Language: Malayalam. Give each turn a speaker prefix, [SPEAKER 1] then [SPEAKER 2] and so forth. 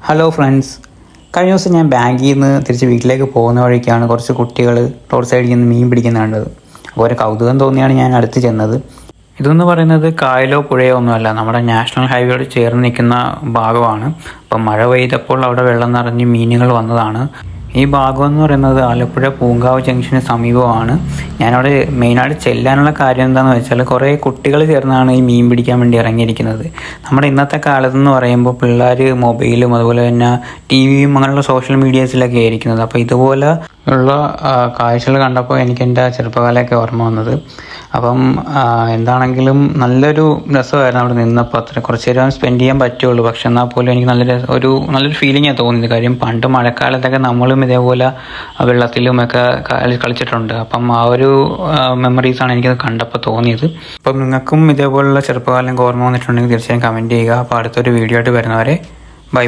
[SPEAKER 1] ഹലോ ഫ്രണ്ട്സ്, കഴിഞ്ഞ ദിവസം ഞാൻ ബാങ്കിൽ നിന്ന് തിരിച്ച് വീട്ടിലേക്ക് പോകുന്ന വഴിക്കാണ് കുറച്ച് കുട്ടികൾ റോഡ് സൈഡിൽ നിന്ന് മീൻ പിടിക്കുന്ന കണ്ടത്. അപ്പോൾ ഒരു കൗതുകം തോന്നിയാണ് ഞാൻ അടുത്ത് ചെന്നത്. ഇതെന്ന് പറയുന്നത് കായലോ പുഴയോ ഒന്നുമല്ല, നമ്മുടെ നാഷണൽ ഹൈവേയോട് ചേർന്ന് നിൽക്കുന്ന ഭാഗമാണ്. അപ്പം മഴ പെയ്തപ്പോൾ അവിടെ വെള്ളം നിറഞ്ഞ് മീനുകൾ വന്നതാണ്. ഈ ഭാഗം എന്ന് പറയുന്നത് ആലപ്പുഴ പൂങ്കാവ് ജംഗ്ഷന് സമീപമാണ്. ഞാനവിടെ മെയിനായിട്ട് ചെല്ലാനുള്ള കാര്യം എന്താണെന്ന് വെച്ചാൽ, കുറേ കുട്ടികൾ ചേർന്നാണ് ഈ മീൻ പിടിക്കാൻ വേണ്ടി ഇറങ്ങിയിരിക്കുന്നത്. നമ്മുടെ ഇന്നത്തെ കാലത്തെന്ന് പറയുമ്പോൾ പിള്ളേർ മൊബൈലും അതുപോലെ തന്നെ ടി വിയും അങ്ങനെയുള്ള സോഷ്യൽ മീഡിയാസിലൊക്കെ ആയിരിക്കുന്നത്. അപ്പോൾ ഇതുപോലെ ഉള്ള കാഴ്ചകൾ കണ്ടപ്പോൾ എനിക്ക് എൻ്റെ ചെറുപ്പകാലമൊക്കെ ഓർമ്മ വന്നത്. അപ്പം എന്താണെങ്കിലും നല്ലൊരു രസമായിരുന്നു അവിടെ നിന്നപ്പോൾ. കുറച്ച് നേരം സ്പെൻഡ് ചെയ്യാൻ പറ്റുള്ളൂ, പക്ഷെ എന്നാൽ പോലും എനിക്ക് നല്ലൊരു ഫീലിംഗാണ് തോന്നിയത്. കാര്യം പണ്ട് മഴക്കാലത്തൊക്കെ നമ്മളും ഇതേപോലെ വെള്ളത്തിലുമൊക്കെ കളിച്ചിട്ടുണ്ട്. അപ്പം ആ ഒരു മെമ്മറീസാണ് എനിക്കത് കണ്ടപ്പോൾ തോന്നിയത്. അപ്പം നിങ്ങൾക്കും ഇതേപോലുള്ള ചെറുപ്പകാലം ഓർമ്മ വന്നിട്ടുണ്ടെങ്കിൽ തീർച്ചയായും കമൻറ്റ് ചെയ്യുക. അപ്പോൾ അടുത്തൊരു വീഡിയോ ആയിട്ട് വരുന്നവരെ ബൈ.